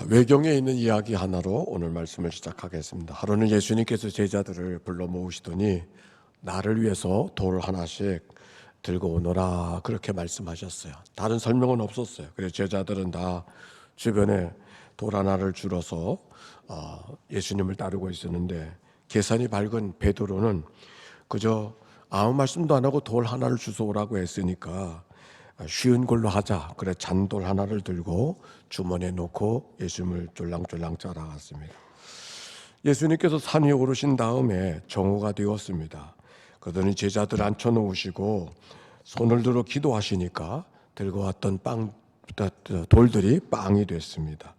외경에 있는 이야기 하나로 오늘 말씀을 시작하겠습니다. 하루는 예수님께서 제자들을 불러 모으시더니 나를 위해서 돌 하나씩 들고 오너라 그렇게 말씀하셨어요. 다른 설명은 없었어요. 그래서 제자들은 다 주변에 돌 하나를 줄어서 예수님을 따르고 있었는데 계산이 밝은 베드로는 그저 아무 말씀도 안 하고 돌 하나를 주워오라고 했으니까 쉬운 걸로 하자. 그래 잔돌 하나를 들고 주머니에 놓고 예수님을 쫄랑쫄랑 따라갔습니다. 예수님께서 산 위에 오르신 다음에 정오가 되었습니다. 그러더니 제자들 앉혀놓으시고 손을 들어 기도하시니까 들고 왔던 돌들이 빵이 됐습니다.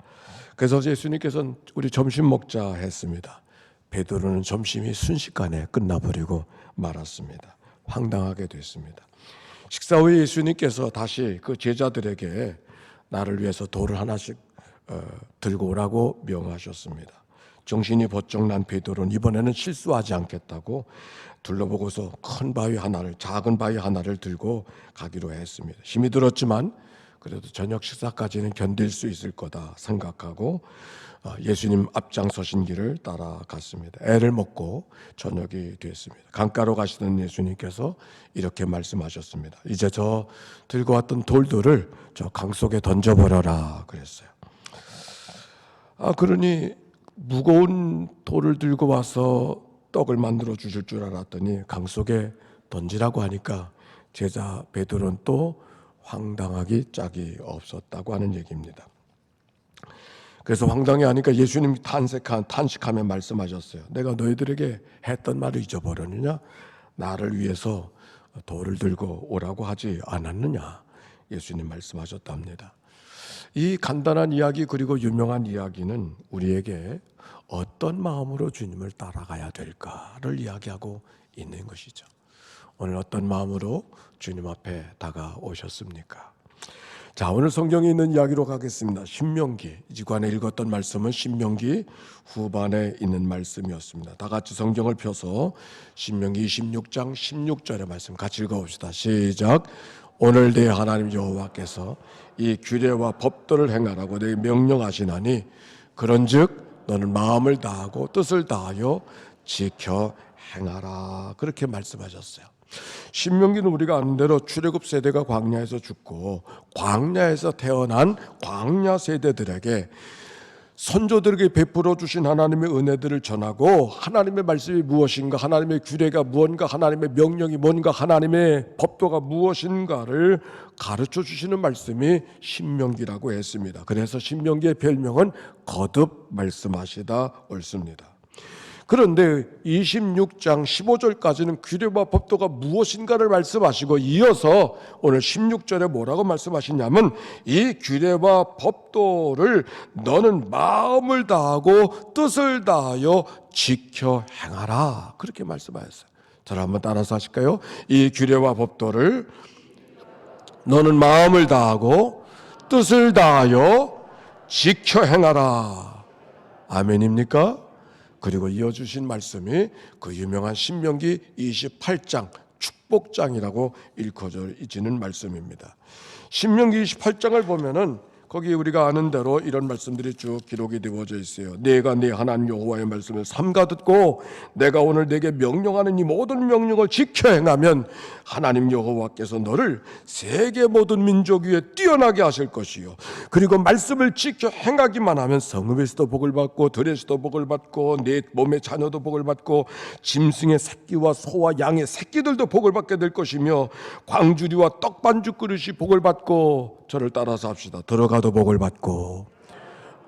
그래서 예수님께서는 우리 점심 먹자 했습니다. 베드로는 점심이 순식간에 끝나버리고 말았습니다. 황당하게 됐습니다. 식사 후에 예수님께서 다시 그 제자들에게 나를 위해서 돌을 하나씩 들고 오라고 명하셨습니다. 정신이 번쩍 난 베드로는 이번에는 실수하지 않겠다고 둘러보고서 큰 바위 하나를, 작은 바위 하나를 들고 가기로 했습니다. 힘이 들었지만 그래도 저녁 식사까지는 견딜 수 있을 거다 생각하고 예수님 앞장서신 길을 따라갔습니다. 애를 먹고 저녁이 됐습니다. 강가로 가시던 예수님께서 이렇게 말씀하셨습니다. 이제 저 들고 왔던 돌들을 저 강 속에 던져버려라 그랬어요. 그러니 무거운 돌을 들고 와서 떡을 만들어 주실 줄 알았더니 강 속에 던지라고 하니까 제자 베드로는 또 황당하기 짝이 없었다고 하는 얘기입니다. 그래서 황당해 하니까 예수님이 탄식하며 말씀하셨어요. 내가 너희들에게 했던 말을 잊어버렸느냐? 나를 위해서 돌을 들고 오라고 하지 않았느냐? 예수님 말씀하셨답니다. 이 간단한 이야기 그리고 유명한 이야기는 우리에게 어떤 마음으로 주님을 따라가야 될까를 이야기하고 있는 것이죠. 오늘 어떤 마음으로 주님 앞에 다가오셨습니까? 자, 오늘 성경에 있는 이야기로 가겠습니다. 신명기, 이관에 읽었던 말씀은 신명기 후반에 있는 말씀이었습니다. 다 같이 성경을 펴서 신명기 26장 16절의 말씀 같이 읽어봅시다. 시작. 오늘 내 하나님 여호와께서 이 규례와 법도를 행하라고 내게 명령하시나니 그런즉 너는 마음을 다하고 뜻을 다하여 지켜 행하라 그렇게 말씀하셨어요. 신명기는 우리가 아는 대로 출애굽 세대가 광야에서 죽고 광야에서 태어난 광야 세대들에게 선조들에게 베풀어 주신 하나님의 은혜들을 전하고 하나님의 말씀이 무엇인가, 하나님의 규례가 무언가, 하나님의 명령이 뭔가, 하나님의 법도가 무엇인가를 가르쳐 주시는 말씀이 신명기라고 했습니다. 그래서 신명기의 별명은 거듭 말씀하시다 옳습니다. 그런데 26장 15절까지는 규례와 법도가 무엇인가를 말씀하시고 이어서 오늘 16절에 뭐라고 말씀하시냐면 이 규례와 법도를 너는 마음을 다하고 뜻을 다하여 지켜 행하라 그렇게 말씀하셨어요. 저를 한번 따라서 하실까요? 이 규례와 법도를 너는 마음을 다하고 뜻을 다하여 지켜 행하라. 아멘입니까? 그리고 이어주신 말씀이 그 유명한 신명기 28장 축복장이라고 일컬어지는 말씀입니다. 신명기 28장을 보면은 거기 우리가 아는 대로 이런 말씀들이 쭉 기록이 되어져 있어요. 내가 네 하나님 여호와의 말씀을 삼가 듣고 내가 오늘 내게 명령하는 이 모든 명령을 지켜 행하면 하나님 여호와께서 너를 세계 모든 민족 위에 뛰어나게 하실 것이요 그리고 말씀을 지켜 행하기만 하면 성읍에서도 복을 받고 들에서도 복을 받고 내 몸의 자녀도 복을 받고 짐승의 새끼와 소와 양의 새끼들도 복을 받게 될 것이며 광주리와 떡반죽 그릇이 복을 받고 저를 따라서 합시다. 들어가도 복을 받고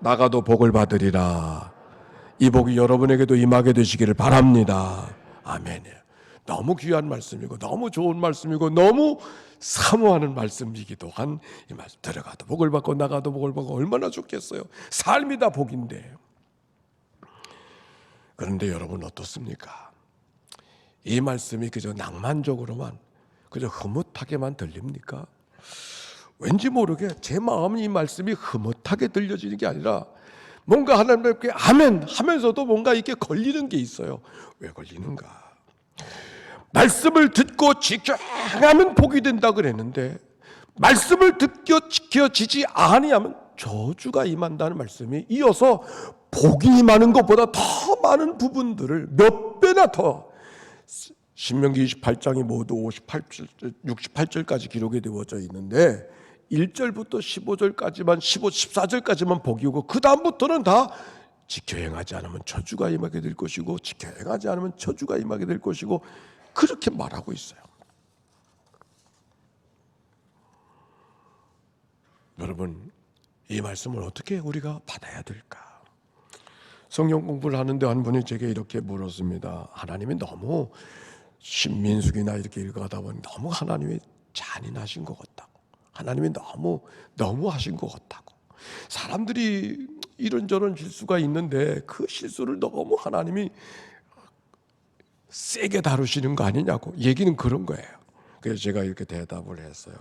나가도 복을 받으리라. 이 복이 여러분에게도 임하게 되시기를 바랍니다. 아멘. 너무 귀한 말씀이고 너무 좋은 말씀이고 너무 사모하는 말씀이기도 한 이 말씀. 들어가도 복을 받고 나가도 복을 받고 얼마나 좋겠어요. 삶이 다 복인데. 그런데 여러분 어떻습니까? 이 말씀이 그저 낭만적으로만 그저 흐뭇하게만 들립니까? 왠지 모르게 제 마음은 이 말씀이 흐뭇하게 들려지는 게 아니라 뭔가 하나님께 아멘 하면서도 뭔가 이렇게 걸리는 게 있어요. 왜 걸리는가? 말씀을 듣고 지켜 행하면 복이 된다 그랬는데 말씀을 듣고 지켜지지 아니하면 저주가 임한다는 말씀이 이어서 복이 임하는 것보다 더 많은 부분들을 몇 배나 더, 신명기 28장이 모두 68절까지 기록이 되어져 있는데 1절부터 15절까지만 14절까지만 복이 오고 그 다음부터는 다 지켜 행하지 않으면 저주가 임하게 될 것이고 지켜 행하지 않으면 저주가 임하게 될 것이고 그렇게 말하고 있어요. 여러분, 이 말씀을 어떻게 우리가 받아야 될까? 성경 공부를 하는데 한 분이 제게 이렇게 물었습니다. 하나님이 너무, 신민숙이나 이렇게 읽어가다 보니 너무 하나님이 잔인하신 것 같다고, 하나님이 너무 하신 것 같다고, 사람들이 이런저런 실수가 있는데 그 실수를 너무 하나님이 세게 다루시는 거 아니냐고 얘기는 그런 거예요. 그래서 제가 이렇게 대답을 했어요.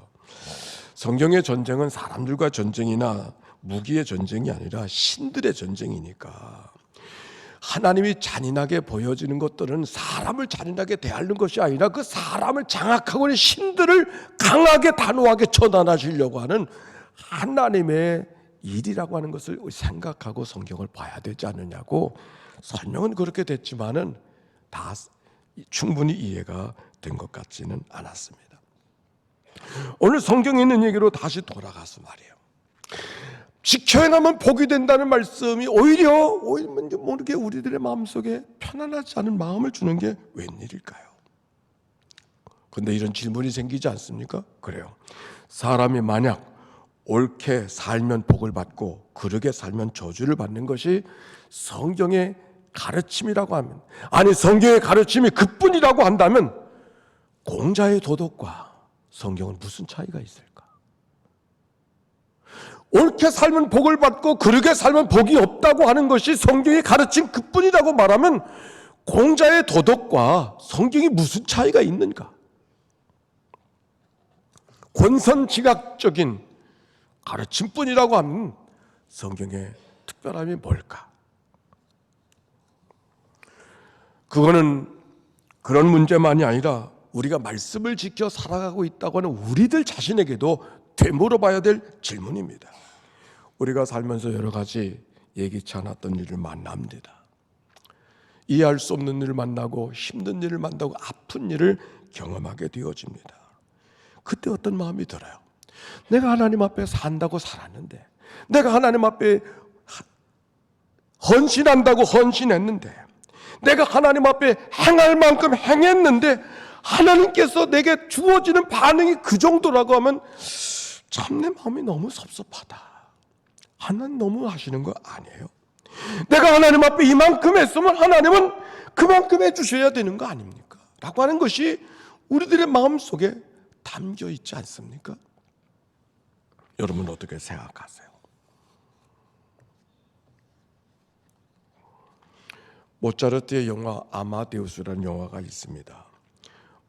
성경의 전쟁은 사람들과 전쟁이나 무기의 전쟁이 아니라 신들의 전쟁이니까 하나님이 잔인하게 보여지는 것들은 사람을 잔인하게 대하는 것이 아니라 그 사람을 장악하고 있는 신들을 강하게 단호하게 처단하시려고 하는 하나님의 일이라고 하는 것을 생각하고 성경을 봐야 되지 않느냐고. 설명은 그렇게 됐지만은 다 충분히 이해가 된 것 같지는 않았습니다. 오늘 성경에 있는 얘기로 다시 돌아가서 말이에요. 지켜 행하면 복이 된다는 말씀이 오히려 모르게 우리들의 마음속에 편안하지 않은 마음을 주는 게 웬일일까요? 그런데 이런 질문이 생기지 않습니까? 그래요. 사람이 만약 옳게 살면 복을 받고 그르게 살면 저주를 받는 것이 성경의 가르침이라고 하면, 아니 성경의 가르침이 그뿐이라고 한다면 공자의 도덕과 성경은 무슨 차이가 있을까? 옳게 살면 복을 받고 그르게 살면 복이 없다고 하는 것이 성경의 가르침 그뿐이라고 말하면 공자의 도덕과 성경이 무슨 차이가 있는가? 권선징악적인 가르침뿐이라고 하면 성경의 특별함이 뭘까? 그거는 그런 문제만이 아니라 우리가 말씀을 지켜 살아가고 있다고 하는 우리들 자신에게도 되물어봐야 될 질문입니다. 우리가 살면서 여러 가지 예기치 않았던 일을 만납니다. 이해할 수 없는 일을 만나고 힘든 일을 만나고 아픈 일을 경험하게 되어집니다. 그때 어떤 마음이 들어요? 내가 하나님 앞에 산다고 살았는데, 내가 하나님 앞에 헌신한다고 헌신했는데, 내가 하나님 앞에 행할 만큼 행했는데 하나님께서 내게 주어지는 반응이 그 정도라고 하면 참 내 마음이 너무 섭섭하다. 하나님 너무 하시는 거 아니에요? 내가 하나님 앞에 이만큼 했으면 하나님은 그만큼 해주셔야 되는 거 아닙니까? 라고 하는 것이 우리들의 마음속에 담겨 있지 않습니까? 여러분 어떻게 생각하세요? 모차르트의 영화 아마데우스라는 영화가 있습니다.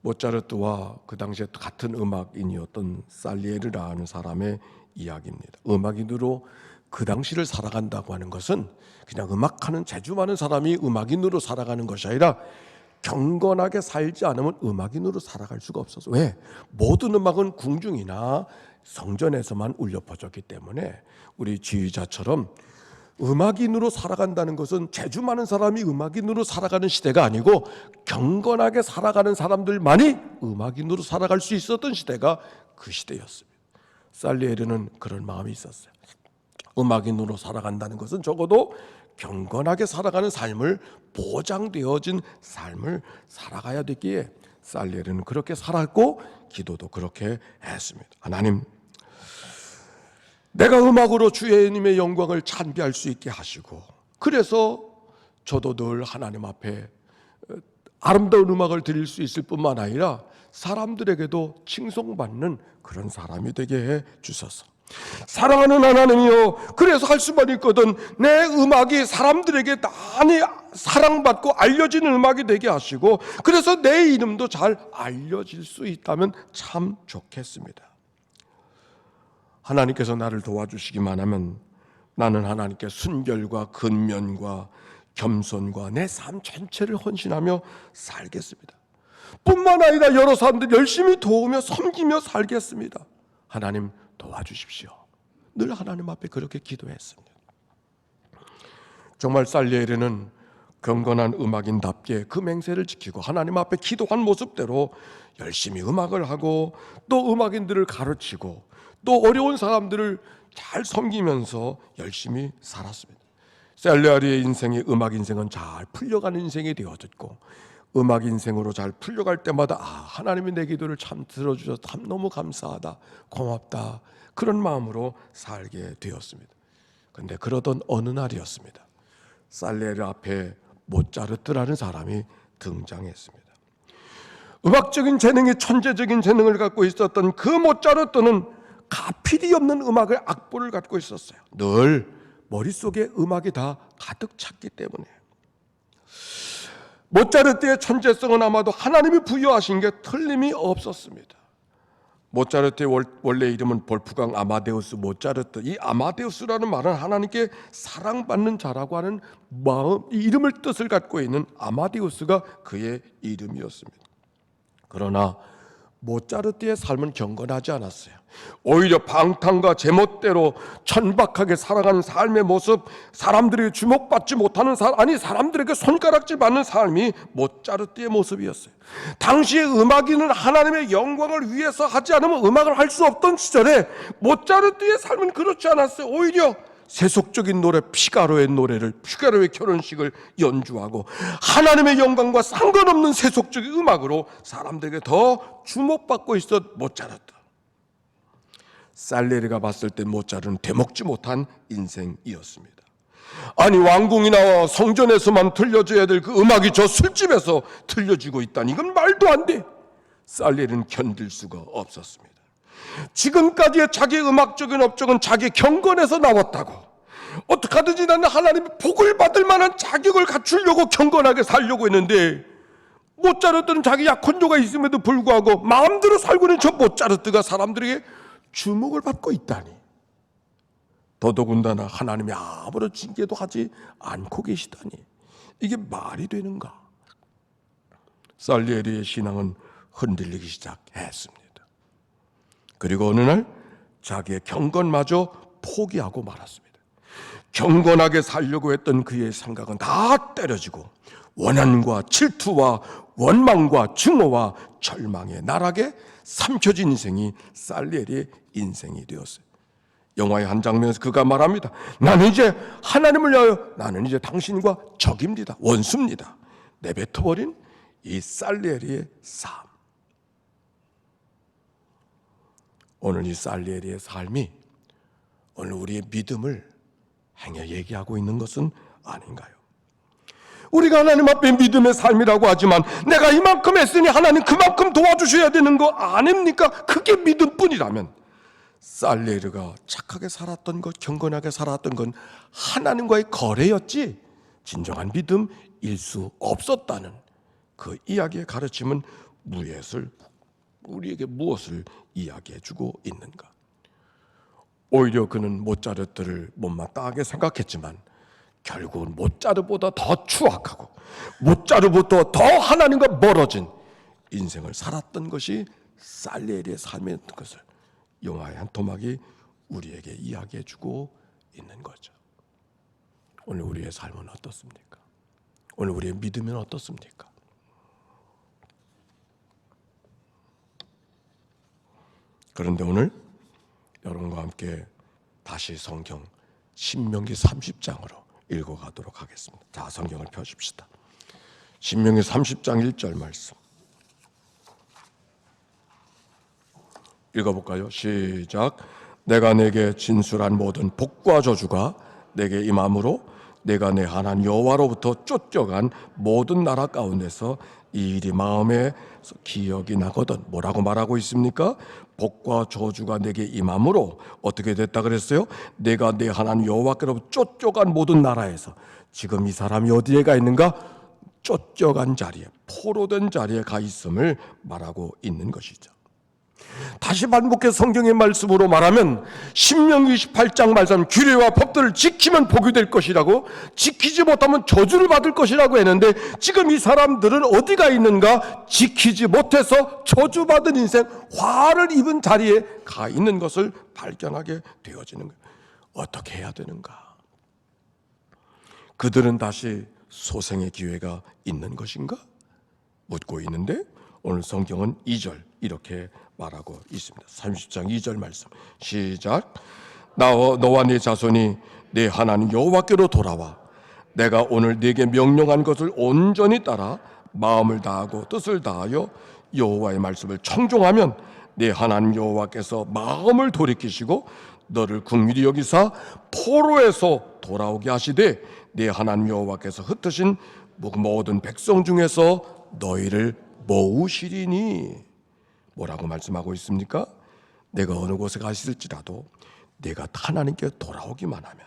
모차르트와 그 당시에 같은 음악인이었던 살리에르라는 사람의 이야기입니다. 음악인으로 그 당시를 살아간다고 하는 것은 그냥 음악하는 재주 많은 사람이 음악인으로 살아가는 것이 아니라 경건하게 살지 않으면 음악인으로 살아갈 수가 없어서. 왜? 모든 음악은 궁중이나 성전에서만 울려 퍼졌기 때문에 우리 지휘자처럼 음악인으로 살아간다는 것은 재주 많은 사람이 음악인으로 살아가는 시대가 아니고 경건하게 살아가는 사람들만이 음악인으로 살아갈 수 있었던 시대가 그 시대였습니다. 살리에르는 그런 마음이 있었어요. 음악인으로 살아간다는 것은 적어도 경건하게 살아가는 삶을, 보장되어진 삶을 살아가야 되기에 살리에르는 그렇게 살았고 기도도 그렇게 했습니다. 하나님, 내가 음악으로 주님의 영광을 찬비할 수 있게 하시고, 그래서 저도 늘 하나님 앞에 아름다운 음악을 드릴 수 있을 뿐만 아니라 사람들에게도 칭송받는 그런 사람이 되게 해 주소서. 사랑하는 하나님이여, 그래서 할 수만 있거든 내 음악이 사람들에게 많이 사랑받고 알려지는 음악이 되게 하시고, 그래서 내 이름도 잘 알려질 수 있다면 참 좋겠습니다. 하나님께서 나를 도와주시기만 하면 나는 하나님께 순결과 근면과 겸손과 내 삶 전체를 헌신하며 살겠습니다. 뿐만 아니라 여러 사람들 열심히 도우며 섬기며 살겠습니다. 하나님 도와주십시오. 늘 하나님 앞에 그렇게 기도했습니다. 정말 살리에리는 경건한 음악인답게 그 맹세를 지키고 하나님 앞에 기도한 모습대로 열심히 음악을 하고 또 음악인들을 가르치고 또 어려운 사람들을 잘 섬기면서 열심히 살았습니다. 살리에리의 인생이 음악 인생은 잘 풀려가는 인생이 되어졌고, 음악 인생으로 잘 풀려갈 때마다 하나님이 내 기도를 참 들어주셔서 참 너무 감사하다, 고맙다, 그런 마음으로 살게 되었습니다. 그런데 그러던 어느 날이었습니다. 살리에리 앞에 모차르트라는 사람이 등장했습니다. 음악적인 재능이 천재적인 재능을 갖고 있었던 그 모차르트는 가필이 없는 음악의 악보를 갖고 있었어요. 늘 머릿속에 음악이 다 가득 찼기 때문에. 모차르트의 천재성은 아마도 하나님이 부여하신 게 틀림이 없었습니다. 모차르트의 원래 이름은 볼프강 아마데우스 모차르트. 이 아마데우스라는 말은 하나님께 사랑받는 자라고 하는 마음, 이 이름을 뜻을 갖고 있는 아마데우스가 그의 이름이었습니다. 그러나 모차르트의 삶은 경건하지 않았어요. 오히려 방탕과 제멋대로 천박하게 살아가는 삶의 모습, 사람들에게 주목받지 못하는 사람들에게 손가락질 받는 삶이 모차르트의 모습이었어요. 당시의 음악인은 하나님의 영광을 위해서 하지 않으면 음악을 할 수 없던 시절에 모차르트의 삶은 그렇지 않았어요. 오히려 세속적인 노래, 피가로의 결혼식을 연주하고 하나님의 영광과 상관없는 세속적인 음악으로 사람들에게 더 주목받고 있었던 모차르트. 살리에리가 봤을 때 모차르트는 되먹지 못한 인생이었습니다. 아니, 왕궁이나 성전에서만 들려줘야 될 그 음악이 저 술집에서 들려지고 있다니, 이건 말도 안 돼. 살리에리는 견딜 수가 없었습니다. 지금까지의 자기 음악적인 업적은 자기 경건에서 나왔다고, 어떻게 하든지 나는 하나님의 복을 받을 만한 자격을 갖추려고 경건하게 살려고 했는데, 모차르트는 자기 약혼녀가 있음에도 불구하고 마음대로 살고 있는 저 모차르트가 사람들에게 주목을 받고 있다니, 더더군다나 하나님이 아무런 징계도 하지 않고 계시다니, 이게 말이 되는가? 살리에리의 신앙은 흔들리기 시작했습니다. 그리고 어느 날 자기의 경건마저 포기하고 말았습니다. 경건하게 살려고 했던 그의 생각은 다 때려지고 원한과 질투와 원망과 증오와 절망의 나락에 삼켜진 인생이 살리에리의 인생이 되었어요. 영화의 한 장면에서 그가 말합니다. 나는 이제 하나님을 위하여, 나는 이제 당신과 적입니다, 원수입니다. 내뱉어버린 이 살리에리의 삶. 오늘 이 살리에리의 삶이 오늘 우리의 믿음을 행해 얘기하고 있는 것은 아닌가요? 우리가 하나님 앞에 믿음의 삶이라고 하지만 내가 이만큼 했으니 하나님 그만큼 도와주셔야 되는 거 아닙니까? 그게 믿음뿐이라면 살리에리가 착하게 살았던 것, 경건하게 살았던 건 하나님과의 거래였지 진정한 믿음일 수 없었다는 그 이야기의 가르침은 우리에게 무엇을 이야기해주고 있는가? 오히려 그는 모차르트를 못마땅하게 생각했지만 결국은 모차르트보다 더 추악하고 모차르트보다 더 하나님과 멀어진 인생을 살았던 것이 살리에리의 삶이었던 것을 영화의 한 토막이 우리에게 이야기해주고 있는 거죠. 오늘 우리의 삶은 어떻습니까? 오늘 우리의 믿음은 어떻습니까? 그런데 오늘 여러분과 함께 다시 성경 신명기 30장으로 읽어가도록 하겠습니다. 자, 성경을 펴십시다. 신명기 30장 1절 말씀 읽어볼까요? 시작. 내가 내게 진술한 모든 복과 저주가 내게 임함으로 내가 내 하나님 여호와로부터 쫓겨간 모든 나라 가운데서 이 일이 마음에 기억이 나거든. 뭐라고 말하고 있습니까? 복과 저주가 내게 임함으로 어떻게 됐다 그랬어요? 내가 내 하나님 여호와께로부터 쫓겨간 모든 나라에서, 지금 이 사람이 어디에 가 있는가? 쫓겨간 자리에, 포로된 자리에 가 있음을 말하고 있는 것이죠. 다시 반복해서 성경의 말씀으로 말하면 신명기 28장 말씀, 규례와 법들을 지키면 복이 될 것이라고, 지키지 못하면 저주를 받을 것이라고 했는데 지금 이 사람들은 어디가 있는가? 지키지 못해서 저주받은 인생, 화를 입은 자리에 가 있는 것을 발견하게 되어지는 거예요. 어떻게 해야 되는가? 그들은 다시 소생의 기회가 있는 것인가? 묻고 있는데 오늘 성경은 2절 이렇게 말하고 있습니다. 30장 2절 말씀 시작. 너와 네 자손이 네 하나님 여호와께로 돌아와 내가 오늘 네게 명령한 것을 온전히 따라 마음을 다하고 뜻을 다하여 여호와의 말씀을 청종하면 네 하나님 여호와께서 마음을 돌이키시고 너를 긍휼히 여기사 포로에서 돌아오게 하시되 네 하나님 여호와께서 흩으신 모든 백성 중에서 너희를 모으시리니. 뭐라고 말씀하고 있습니까? 내가 어느 곳에 가 있을지라도 내가 하나님께 돌아오기만 하면,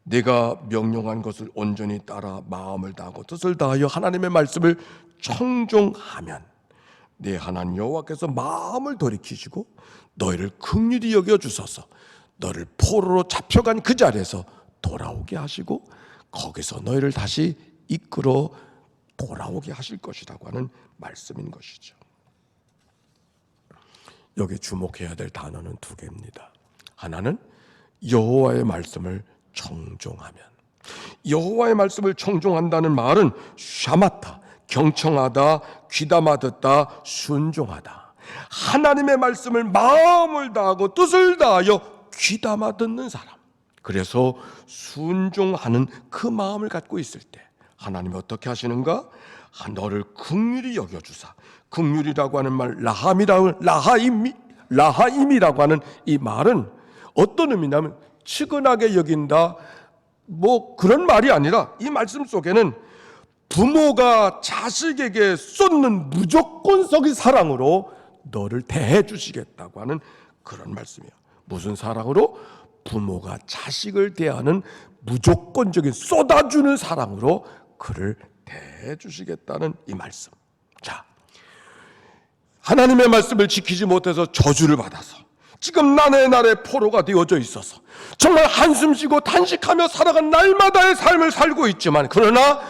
내가 명령한 것을 온전히 따라 마음을 다하고 뜻을 다하여 하나님의 말씀을 청종하면 네 하나님 여호와께서 마음을 돌이키시고 너희를 긍휼히 여겨 주소서 너를 포로로 잡혀간 그 자리에서 돌아오게 하시고 거기서 너희를 다시 이끌어 돌아오게 하실 것이라고 하는 말씀인 것이죠. 여기 주목해야 될 단어는 두 개입니다. 하나는 여호와의 말씀을 청종하면, 여호와의 말씀을 청종한다는 말은 샤마타, 경청하다, 귀담아 듣다, 순종하다. 하나님의 말씀을 마음을 다하고 뜻을 다하여 귀담아 듣는 사람, 그래서 순종하는 그 마음을 갖고 있을 때 하나님이 어떻게 하시는가? 너를 긍휼히 여겨주사. 긍휼이라고 하는 말 라하임이라고 하는 이 말은 어떤 의미냐면 측은하게 여긴다, 뭐 그런 말이 아니라 이 말씀 속에는 부모가 자식에게 쏟는 무조건적인 사랑으로 너를 대해 주시겠다고 하는 그런 말씀이에요. 무슨 사랑으로? 부모가 자식을 대하는 무조건적인 쏟아주는 사랑으로 그를 대해 주시겠다는 이 말씀. 자, 하나님의 말씀을 지키지 못해서 저주를 받아서 지금 나날의 포로가 되어져 있어서 정말 한숨 쉬고 단식하며 살아간 날마다의 삶을 살고 있지만, 그러나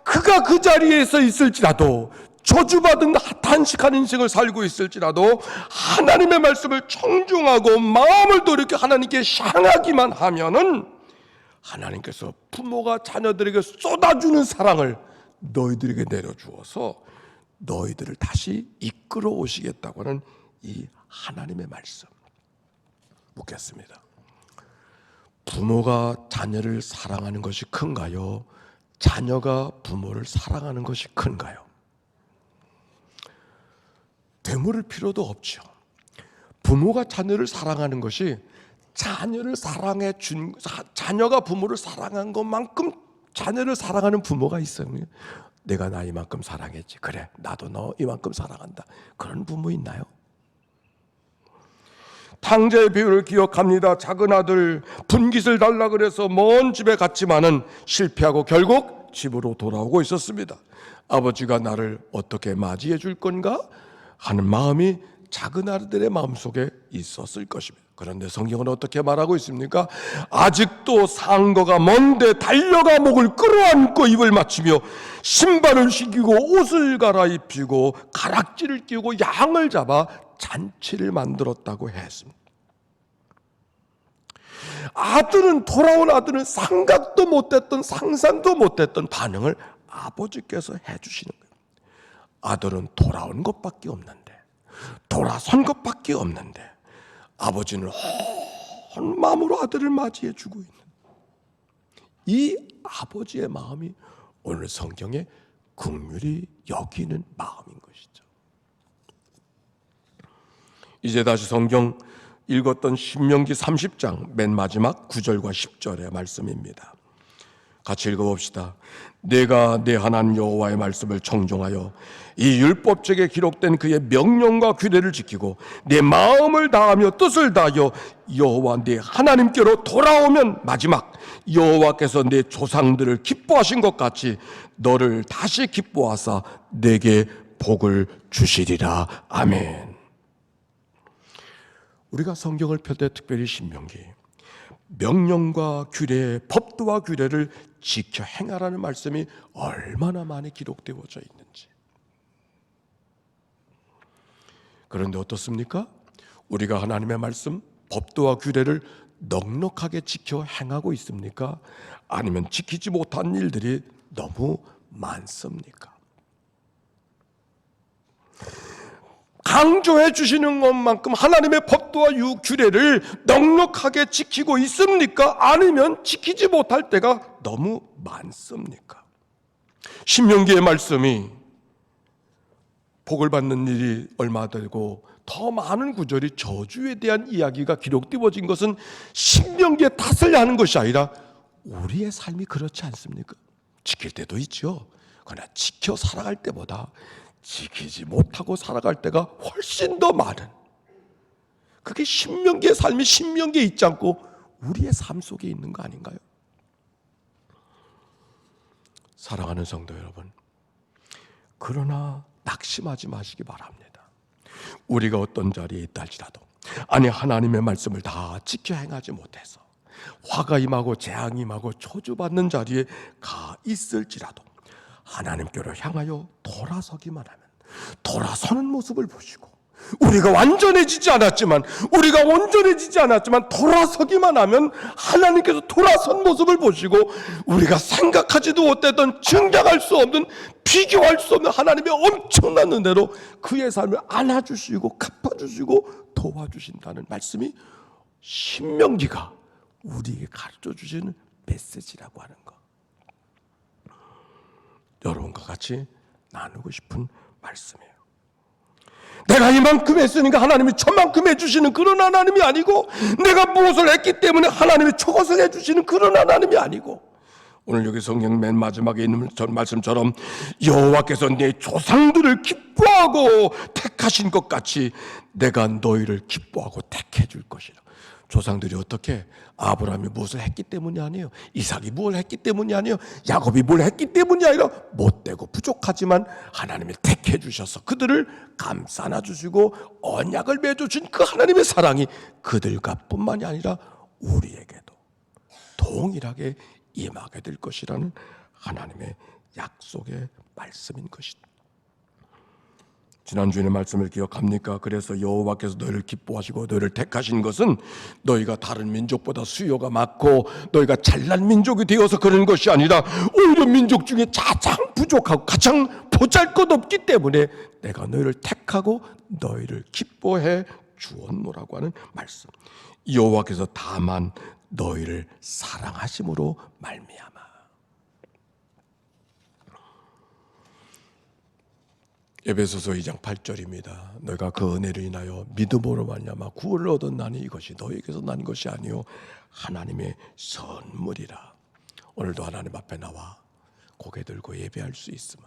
그가 그 자리에서 있을지라도 저주받은 단식한 인생을 살고 있을지라도 하나님의 말씀을 청중하고 마음을 돌이켜 하나님께 향하기만 하면은 하나님께서 부모가 자녀들에게 쏟아주는 사랑을 너희들에게 내려주어서 너희들을 다시 이끌어 오시겠다고 하는 이 하나님의 말씀. 묻겠습니다. 부모가 자녀를 사랑하는 것이 큰가요? 자녀가 부모를 사랑하는 것이 큰가요? 되물을 필요도 없죠. 부모가 자녀를 사랑하는 것이 자녀가 부모를 사랑한 것만큼 자녀를 사랑하는 부모가 있어요. 내가 나 이만큼 사랑했지, 그래 나도 너 이만큼 사랑한다, 그런 부모 있나요? 탕자의 비유를 기억합니다. 작은 아들 분깃을 달라 그래서 먼 집에 갔지만은 실패하고 결국 집으로 돌아오고 있었습니다. 아버지가 나를 어떻게 맞이해 줄 건가 하는 마음이 작은 아들의 마음속에 있었을 것입니다. 그런데 성경은 어떻게 말하고 있습니까? 아직도 상거가 먼데 달려가 목을 끌어안고 입을 맞추며 신발을 신기고 옷을 갈아입히고 가락지를 끼우고 양을 잡아 잔치를 만들었다고 했습니다. 돌아온 아들은 생각도 못했던, 상상도 못했던 반응을 아버지께서 해주시는 거예요. 아들은 돌아온 것밖에 없는데, 돌아선 것밖에 없는데 아버지는 온 마음으로 아들을 맞이해 주고 있는 이 아버지의 마음이 오늘 성경에 긍휼히 여기는 마음인 것이죠. 이제 다시 성경 읽었던 신명기 30장 맨 마지막 9절과 10절의 말씀입니다. 같이 읽어봅시다. 내가 내 하나님 여호와의 말씀을 청종하여 이 율법책에 기록된 그의 명령과 규례를 지키고 내 마음을 다하며 뜻을 다하여 여호와 내 하나님께로 돌아오면, 마지막 여호와께서 내 조상들을 기뻐하신 것 같이 너를 다시 기뻐하사 내게 복을 주시리라. 아멘. 우리가 성경을 펼 때 특별히 신명기 명령과 규례, 법도와 규례를 지켜 행하라는 말씀이 얼마나 많이 기록되어져 있는지. 그런데 어떻습니까? 우리가 하나님의 말씀, 법도와 규례를 넉넉하게 지켜 행하고 있습니까? 아니면 지키지 못한 일들이 너무 많습니까? 강조해 주시는 것만큼 하나님의 법도와 규례를 넉넉하게 지키고 있습니까? 아니면 지키지 못할 때가 너무 많습니까? 신명기의 말씀이 복을 받는 일이 얼마 되고 더 많은 구절이 저주에 대한 이야기가 기록되어진 것은 신명기의 탓을 하는 것이 아니라 우리의 삶이 그렇지 않습니까? 지킬 때도 있죠. 그러나 지켜 살아갈 때보다 지키지 못하고 살아갈 때가 훨씬 더 많은, 그게 신명기의 삶이 신명기에 있지 않고 우리의 삶 속에 있는 거 아닌가요? 사랑하는 성도 여러분, 그러나 낙심하지 마시기 바랍니다. 우리가 어떤 자리에 있다 할지라도, 아니 하나님의 말씀을 다 지켜 행하지 못해서 화가 임하고 재앙이 임하고 저주받는 자리에 가 있을지라도 하나님께로 향하여 돌아서기만 하면, 돌아서는 모습을 보시고, 우리가 완전해지지 않았지만, 우리가 온전해지지 않았지만 돌아서기만 하면 하나님께서 돌아선 모습을 보시고, 우리가 생각하지도 못했던, 증량할 수 없는, 비교할 수 없는 하나님의 엄청난 은혜로 그의 삶을 안아주시고 갚아주시고 도와주신다는 말씀이 신명기가 우리에게 가르쳐주시는 메시지라고 하는 것, 여러분과 같이 나누고 싶은 말씀이에요. 내가 이만큼 했으니까 하나님이 저만큼 해주시는 그런 하나님이 아니고, 내가 무엇을 했기 때문에 하나님이 저것을 해주시는 그런 하나님이 아니고, 오늘 여기 성경 맨 마지막에 있는 말씀처럼 여호와께서 내 조상들을 기뻐하고 택하신 것 같이 내가 너희를 기뻐하고 택해 줄 것이라. 조상들이 어떻게? 아브라함이 무엇을 했기 때문이 아니에요. 이삭이 무엇을 했기 때문이 아니에요. 야곱이 뭘 했기 때문이 아니라 못되고 부족하지만 하나님이 택해 주셔서 그들을 감싸 안아주시고 언약을 맺어주신 그 하나님의 사랑이 그들과 뿐만이 아니라 우리에게도 동일하게 임하게 될 것이라는 하나님의 약속의 말씀인 것이다. 지난주의 말씀을 기억합니까? 그래서 여호와께서 너희를 기뻐하시고 너희를 택하신 것은 너희가 다른 민족보다 수요가 많고 너희가 잘난 민족이 되어서 그런 것이 아니라 오히려 민족 중에 가장 부족하고 가장 보잘것없기 때문에 내가 너희를 택하고 너희를 기뻐해 주었노라고 하는 말씀. 여호와께서 다만 너희를 사랑하심으로 말미암아. 에베소서 2장 8절입니다. 너희가 그 은혜를 인하여 믿음으로 말미암아 구원을 얻었나니 이것이 너희에게서 난 것이 아니요 하나님의 선물이라. 오늘도 하나님 앞에 나와 고개 들고 예배할 수 있으면,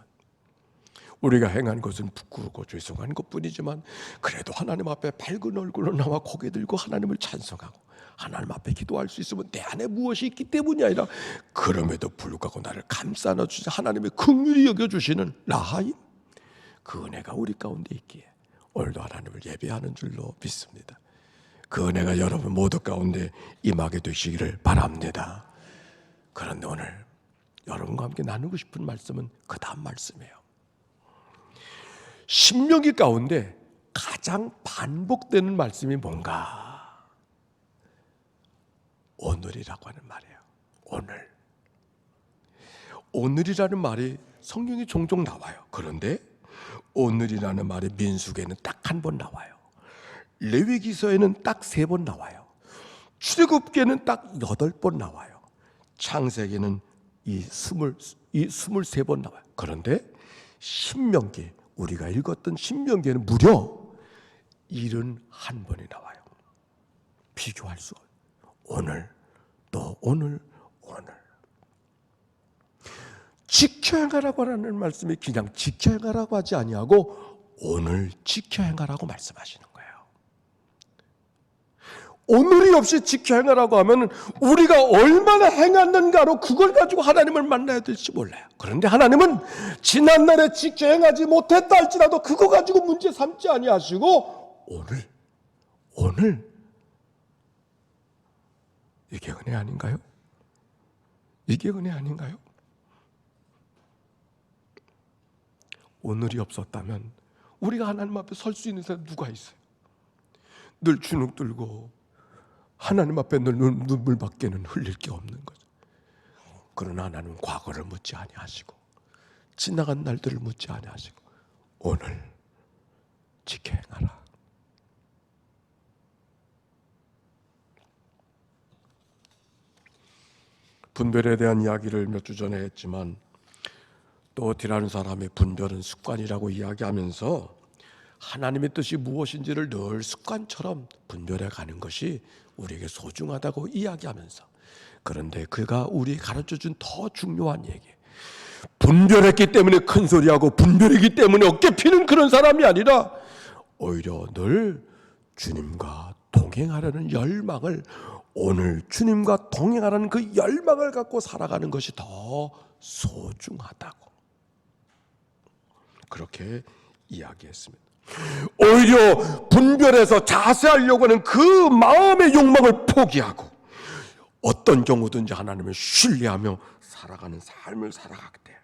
우리가 행한 것은 부끄럽고 죄송한 것뿐이지만 그래도 하나님 앞에 밝은 얼굴로 나와 고개 들고 하나님을 찬송하고 하나님 앞에 기도할 수 있으면 내 안에 무엇이 있기 때문이 아니라 그럼에도 불구하고 나를 감싸 안아주신 하나님의 긍휼히 여겨주시는 라하임, 그 은혜가 우리 가운데 있기에 오늘도 하나님을 예배하는 줄로 믿습니다. 그 은혜가 여러분 모두 가운데 임하게 되시기를 바랍니다. 그런데 오늘 여러분과 함께 나누고 싶은 말씀은 그 다음 말씀이에요. 신명기 가운데 가장 반복되는 말씀이 뭔가? 오늘이라고 하는 말이에요. 오늘. 오늘이라는 말이 성경에 종종 나와요. 그런데 오늘이라는 말이 민수기에는 딱 한 번 나와요. 레위기서에는 딱 3번 나와요. 출애굽기에는 딱 8번 나와요. 창세기는 이 23번 나와요. 그런데 신명기, 우리가 읽었던 신명기에는 무려 71번이 나와요. 비교할 수 없어요. 오늘 또 오늘. 지켜 행하라고 하는 말씀이 그냥 지켜 행하라고 하지 아니하고 오늘 지켜 행하라고 말씀하시는 거예요. 오늘이 없이 지켜 행하라고 하면 우리가 얼마나 행했는가로 그걸 가지고 하나님을 만나야 될지 몰라요. 그런데 하나님은 지난날에 지켜 행하지 못했다 할지라도 그거 가지고 문제 삼지 아니하시고 오늘 이게 은혜 아닌가요? 이게 은혜 아닌가요? 오늘이 없었다면 우리가 하나님 앞에 설 수 있는 사람 누가 있어요? 늘 주눅 들고 하나님 앞에 눈물밖에는 흘릴 게 없는 거죠. 그러나 하나님은 과거를 묻지 아니하시고 지나간 날들을 묻지 아니하시고 오늘 지켜 행하라. 분별에 대한 이야기를 몇 주 전에 했지만 또 어디라는 사람의 분별은 습관이라고 이야기하면서 하나님의 뜻이 무엇인지를 늘 습관처럼 분별해 가는 것이 우리에게 소중하다고 이야기하면서, 그런데 그가 우리에게 가르쳐준 더 중요한 얘기, 분별했기 때문에 큰 소리하고 분별이기 때문에 어깨 피는 그런 사람이 아니라 오히려 늘 주님과 동행하려는 열망을, 오늘 주님과 동행하라는 그 열망을 갖고 살아가는 것이 더 소중하다고 그렇게 이야기했습니다. 오히려 분별해서 자세하려고 하는 그 마음의 욕망을 포기하고 어떤 경우든지 하나님을 신뢰하며 살아가는 삶을 살아가게 돼.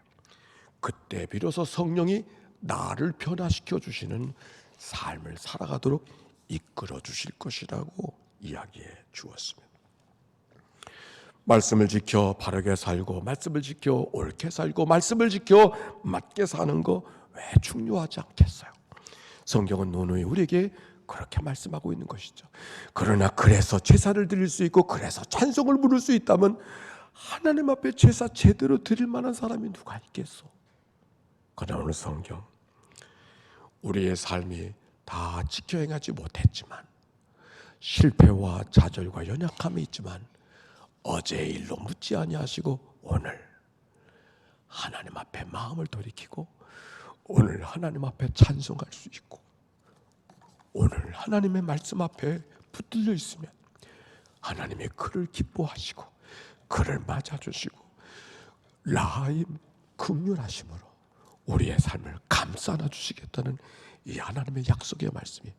그때 비로소 성령이 나를 변화시켜 주시는 삶을 살아가도록 이끌어 주실 것이라고 이야기해 주었습니다. 말씀을 지켜 바르게 살고, 말씀을 지켜 옳게 살고, 말씀을 지켜 맞게 사는 거 왜 중요하지 않겠어요? 성경은 논의 우리에게 그렇게 말씀하고 있는 것이죠. 그러나 그래서 제사를 드릴 수 있고 그래서 찬송을 부를 수 있다면 하나님 앞에 제사 제대로 드릴 만한 사람이 누가 있겠소? 그러나 오늘 성경, 우리의 삶이 다 지켜 행하지 못했지만, 실패와 좌절과 연약함이 있지만 어제의 일로 묻지 아니하시고 오늘 하나님 앞에 마음을 돌이키고 오늘 하나님 앞에 찬송할 수 있고 오늘 하나님의 말씀 앞에 붙들려 있으면 하나님의 그를 기뻐하시고 그를 맞아주시고 라하임 긍휼하심으로 우리의 삶을 감싸 주시겠다는 이 하나님의 약속의 말씀이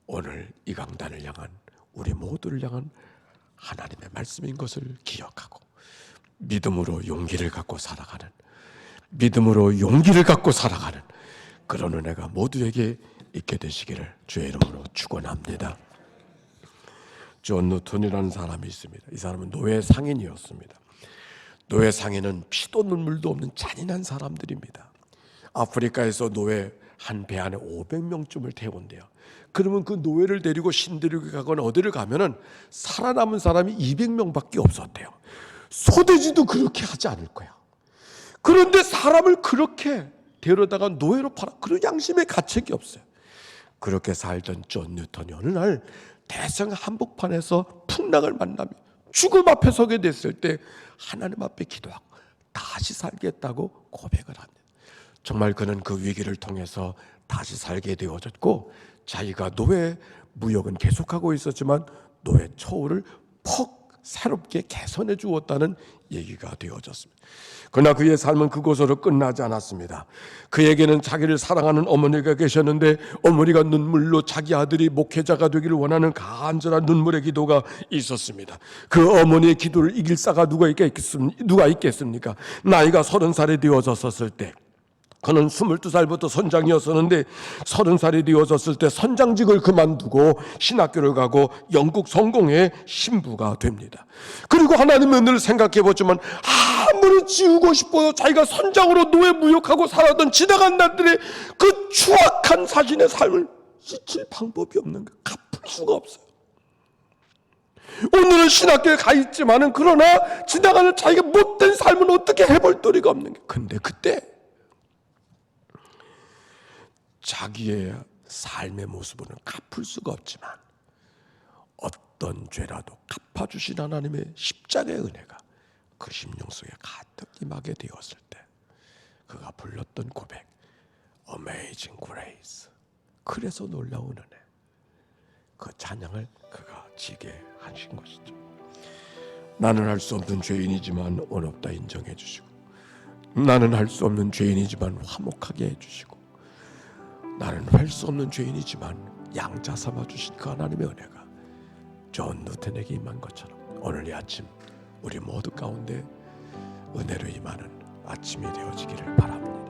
오늘 이 강단을 향한 우리 모두를 향한 하나님의 말씀인 것을 기억하고 믿음으로 용기를 갖고 살아가는, 믿음으로 용기를 갖고 살아가는 그런 은혜가 모두에게 있게 되시기를 주의 이름으로 축원합니다. 존 누턴이라는 사람이 있습니다. 이 사람은 노예 상인이었습니다. 노예 상인은 피도 눈물도 없는 잔인한 사람들입니다. 아프리카에서 노예 한 배 안에 500명쯤을 태운대요. 그러면 그 노예를 데리고 신들에게 가거나 어디를 가면은 살아남은 사람이 200명밖에 없었대요. 소돼지도 그렇게 하지 않을 거야. 그런데 사람을 그렇게 데려다가 노예로 팔아, 그런 양심의 가책이 없어요. 그렇게 살던 존 뉴턴이 어느 날 대성 한복판에서 풍랑을 만나며 죽음 앞에 서게 됐을 때 하나님 앞에 기도하고 다시 살겠다고 고백을 합니다. 정말 그는 그 위기를 통해서 다시 살게 되어졌고, 자기가 노예 무역은 계속하고 있었지만 노예 처우를 새롭게 개선해 주었다는 얘기가 되어졌습니다. 그러나 그의 삶은 그곳으로 끝나지 않았습니다. 그에게는 자기를 사랑하는 어머니가 계셨는데 어머니가 눈물로 자기 아들이 목회자가 되기를 원하는 간절한 눈물의 기도가 있었습니다. 그 어머니의 기도를 이길 사가 누가 있겠습니까? 나이가 30살이 되어졌었을 때, 그는 22살부터 선장이었었는데 30살이 되어졌을 때 선장직을 그만두고 신학교를 가고 영국 성공의 신부가 됩니다. 그리고 하나님의 은혜를 생각해 보지만 아무리 지우고 싶어도 자기가 선장으로 노예 무역하고 살았던 지나간 날들의 그 추악한 자신의 삶을 잊힐 방법이 없는 거예요. 갚을 수가 없어요. 오늘은 신학교에 가 있지만은 그러나 지나가는 자기가 못된 삶은 어떻게 해볼 도리가 없는 거예요. 근데 그때 자기의 삶의 모습으로는 갚을 수가 없지만 어떤 죄라도 갚아주신 하나님의 십자가의 은혜가 그 심령 속에 가득 임하게 되었을 때 그가 불렀던 고백, Amazing Grace, 그래서 놀라운 은혜, 그 찬양을 그가 지게 하신 것이죠. 나는 할 수 없는 죄인이지만 온없다 인정해 주시고, 나는 할 수 없는 죄인이지만 화목하게 해주시고, 나는 할 수 없는 죄인이지만 양자 삼아 주신 그 하나님의 은혜가 존 누턴에게 임한 것처럼 오늘 이 아침 우리 모두 가운데 은혜로 임하는 아침이 되어지기를 바랍니다.